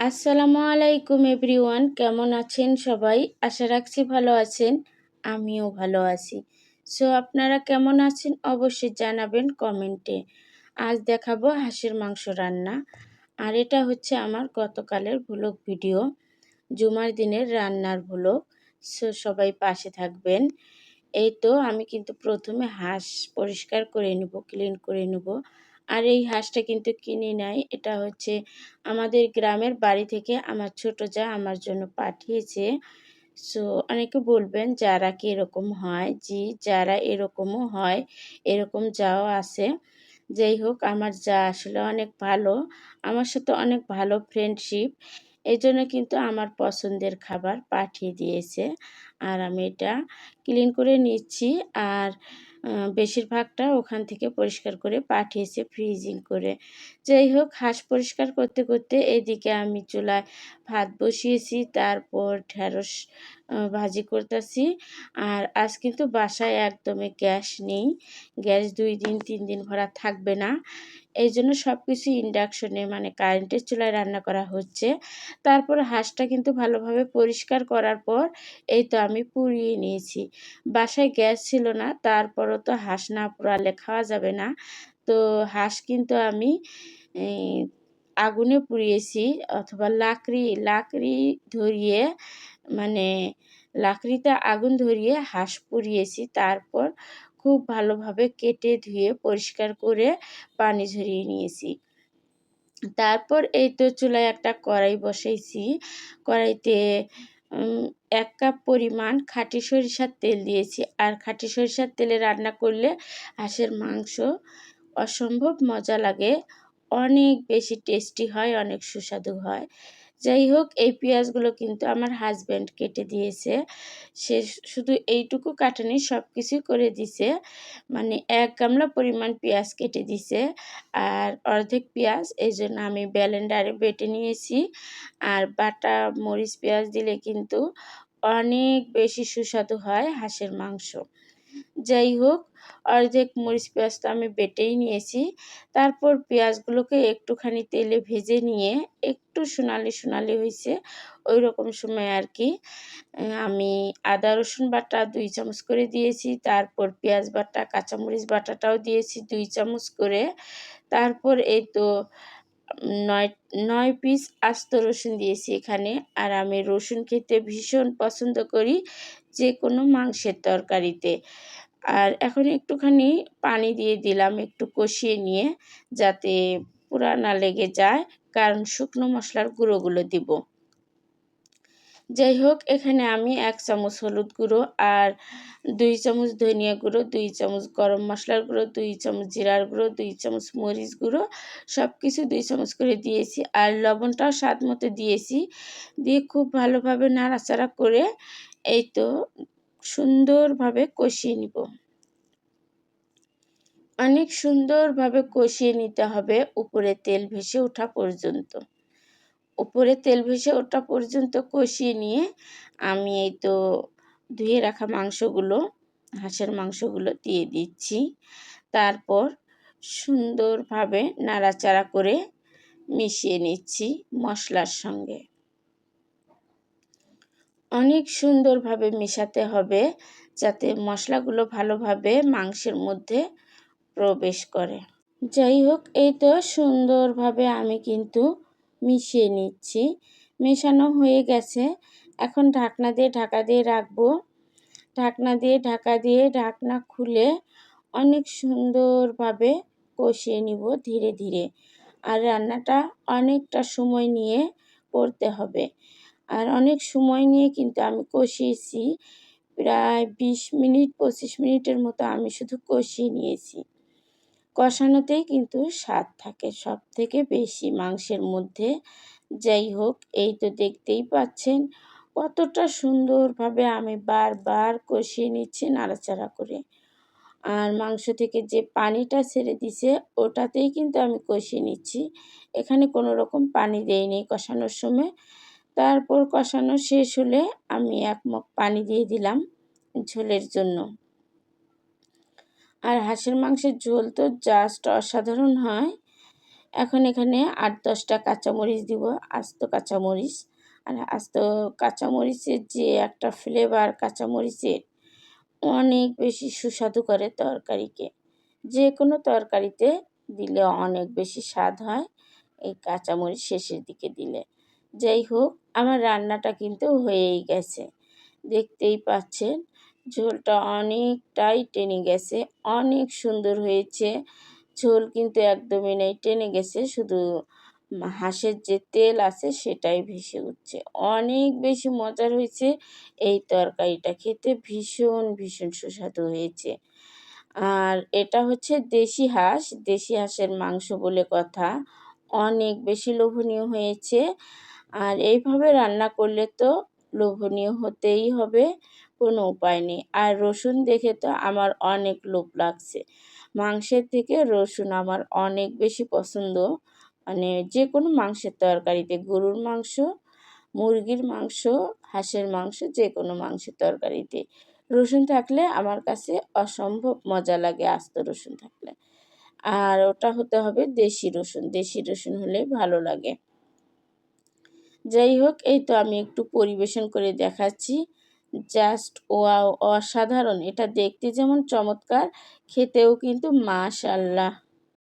আসসালামু আলাইকুম এভরিওয়ান, কেমন আছেন সবাই? আশা রাখছি ভালো আছেন। আমিও ভালো আছি। সো আপনারা কেমন আছেন অবশ্যই জানাবেন কমেন্টে। আজ দেখাবো হাঁসের মাংস রান্না। আর এটা হচ্ছে আমার গতকালের ভ্লগ ভিডিও, জুমার দিনের রান্নার ভ্লগ। সো সবাই পাশে থাকবেন। এই তো আমি কিন্তু প্রথমে হাঁস পরিষ্কার করে নেব, ক্লিন করে নেব। আর এই হাঁসটা কিন্তু কিনে নাই, এটা হচ্ছে আমাদের গ্রামের বাড়ি থেকে আমার ছোট যা আমার জন্য পাঠিয়েছে। সো অনেকে বলবেন যারা কি এরকম হয়, জি যারা এরকমও হয়, এরকম যাও আছে। যাই হোক, আমার যা আসলে অনেক ভালো, আমার সাথে অনেক ভালো ফ্রেন্ডশিপ, এই জন্য কিন্তু আমার পছন্দের খাবার পাঠিয়ে দিয়েছে। আর আমি এটা ক্লিন করে নিচ্ছি। আর বেশিরভাগটা ওখান থেকে পরিষ্কার করে পাঠিয়েছে ফ্রিজিং করে। যাই হোক, হাঁস পরিষ্কার করতে করতে এদিকে আমি চুলায় ভাত বসিয়েছি, তারপর ঢেঁড়স ভাজি করতেছি। আর আজ কিন্তু বাসায় একদমই গ্যাস নেই, গ্যাস 2 দিন 3 দিন ভরা থাকবে না। এই জন্য সব কিছু ইন্ডাকশনে মানে কারেন্টের চুলায় রান্না করা হচ্ছে। তারপর হাঁসটা কিন্তু ভালোভাবে পরিষ্কার করার পর এই তো আমি পুড়িয়ে নিয়েছি। বাসায় গ্যাস ছিল না, তারপরও তো হাঁস না পোড়ালে খাওয়া যাবে না। তো হাঁস কিন্তু আমি এই আগুনে পুড়িয়েছি, অথবা লাকড়ি ধরিয়ে, মানে লাকড়িতে আগুন ধরিয়ে হাঁস পুড়িয়েছি। তারপর খুব ভালোভাবে কেটে ধুয়ে পরিষ্কার করে পানি ঝরিয়ে নিয়েছি। তারপর এই তো চুলায় একটা কড়াই বসাইছি। কড়াইতে 1 কাপ পরিমাণ খাঁটি সরিষার তেল দিয়েছি। আর খাঁটি সরিষার তেলে রান্না করলে হাঁসের মাংস অসম্ভব মজা লাগে, অনেক বেশি টেস্টি হয়, অনেক সুস্বাদু হয়। যাই হোক, এই পেঁয়াজগুলো কিন্তু আমার হাজব্যান্ড কেটে দিয়েছে। সে শুধু এইটুকু কাটেনি, সব কিছুই করে দিছে। মানে 1 গামলা পরিমাণ পেঁয়াজ কেটে দিছে। আর অর্ধেক পেঁয়াজ এই জন্য আমি ব্লেন্ডারে বেটে নিয়েছি। আর বাটা মরিচ পেঁয়াজ দিলে কিন্তু অনেক বেশি সুস্বাদু হয় হাঁসের মাংস। যাই হোক, অর্ধেক মরিচ পেঁয়াজটা আমি বেটেই নিয়েছি। তারপর পেঁয়াজগুলোকে একটুখানি তেলে ভেজে নিয়ে একটু সোনালি হয়েছে ওই রকম সময় আর কি আমি আদা রসুন বাটা 2 চামচ করে দিয়েছি। তারপর পেঁয়াজ বাটা, কাঁচামরিচ বাটাটাও দিয়েছি 2 চামচ করে। তারপর এই তো 9 পিস আস্ত রসুন দিয়েছি এখানে। আর আমি রসুন খেতে ভীষণ পছন্দ করি যে কোনো মাংসের তরকারিতে। আর এখন একটুখানি পানি দিয়ে দিলাম একটু কষিয়ে নিয়ে, যাতে পুরা না লেগে যায়, কারণ শুকনো মশলার গুঁড়োগুলো দিব। যাই হোক, এখানে আমি 1 চামচ হলুদ গুঁড়ো আর 2 চামচ ধনিয়া গুঁড়ো, 2 চামচ গরম মশলার গুঁড়ো, 2 চামচ জিরার গুঁড়ো, 2 চামচ মরিচ গুঁড়ো, সব কিছু 2 চামচ করে দিয়েছি। আর লবণটাও স্বাদ মতো দিয়েছি। দিয়ে খুব ভালোভাবে নাড়াচাড়া করে এই তো সুন্দরভাবে কষিয়ে নিব। অনেক সুন্দরভাবে কষিয়ে নিতে হবে উপরে তেল ভেসে ওঠা পর্যন্ত। উপরে তেল ভেসে ওঠা পর্যন্ত কষিয়ে নিয়ে আমি এই তো ধুয়ে রাখা মাংসগুলো, হাঁসের মাংসগুলো দিয়ে দিচ্ছি। তারপর সুন্দরভাবে নাড়াচাড়া করে মিশিয়ে নিচ্ছি মশলার সঙ্গে। অনেক সুন্দরভাবে মেশাতে হবে যাতে মশলাগুলো ভালোভাবে মাংসের মধ্যে প্রবেশ করে। যাই হোক, এই তো সুন্দরভাবে আমি কিন্তু মিশিয়ে নিচ্ছি। মেশানো হয়ে গেছে। এখন ঢাকনা দিয়ে ঢাকা দিয়ে রাখবো। ঢাকনা খুলে অনেক সুন্দরভাবে কষিয়ে নিব ধীরে ধীরে। আর রান্নাটা অনেকটা সময় নিয়ে করতে হবে। আর অনেক সময় নিয়ে কিন্তু আমি কষিয়েছি, প্রায় 20 মিনিট 25 মিনিটের মতো আমি শুধু কষিয়ে নিয়েছি। কষানোতেই কিন্তু স্বাদ থাকে সব থেকে বেশি মাংসের মধ্যে। যাই হোক, এই তো দেখতেই পাচ্ছেন কতটা সুন্দরভাবে আমি বারবার কষিয়ে নিচ্ছি নাড়াচাড়া করে। আর মাংস থেকে যে পানিটা ছেড়ে দিছে ওটাতেই কিন্তু আমি কষিয়ে নিচ্ছি, এখানে কোনো রকম পানি দেইনি কষানোর সময়। তারপর কষানো শেষ হলে আমি 1 মগ পানি দিয়ে দিলাম ঝোলের জন্য। আর হাঁসের মাংসের ঝোল তো জাস্ট অসাধারণ হয়। এখন এখানে ৮-১০টা কাঁচামরিচ দিব, আস্ত কাঁচামরিচ। আর আস্ত কাঁচামরিচের যে একটা ফ্লেভার কাঁচামরিচের অনেক বেশি সুস্বাদু করে তরকারিকে। যে কোনো তরকারিতে দিলে অনেক বেশি স্বাদ হয় এই কাঁচামরিচ শেষের দিকে দিলে। যাই হোক, আমার রান্নাটা কিন্তু হয়েই গেছে। দেখতেই পাচ্ছেন ঝোলটা অনেকটাই টেনে গেছে, অনেক সুন্দর হয়েছে। ঝোল কিন্তু একদমই নেই, টেনে গেছে, শুধু হাঁসের যে তেল আছে সেটাই ভেসে উঠছে। অনেক বেশি মজার হয়েছে এই তরকারিটা, খেতে ভীষণ ভীষণ সুস্বাদু হয়েছে। আর এটা হচ্ছে দেশি হাঁস, দেশি হাঁসের মাংস বলে কথা, অনেক বেশি লোভনীয় হয়েছে। আর এইভাবে রান্না করলে তো লোভনীয় হতেই হবে, কোনো উপায় নেই। আর রসুন দেখে তো আমার অনেক লোভ লাগছে। মাংসের থেকে রসুন আমার অনেক বেশি পছন্দ, মানে যে কোনো মাংসের তরকারিতে, গরুর মাংস, মুরগির মাংস, হাঁসের মাংস, যে কোনো মাংসের তরকারিতে রসুন থাকলে আমার কাছে অসম্ভব মজা লাগে, আস্ত রসুন থাকলে। আর ওটা হতে হবে দেশি রসুন, দেশি রসুন হলে ভালো লাগে। যাই হোক, এই তো আমি একটু পরিবেশন করে দেখাচ্ছি। জাস্ট ওয়াও, অসাধারণ! এটা দেখতে যেমন চমৎকার, খেতেও কিন্তু মাশাআল্লাহ।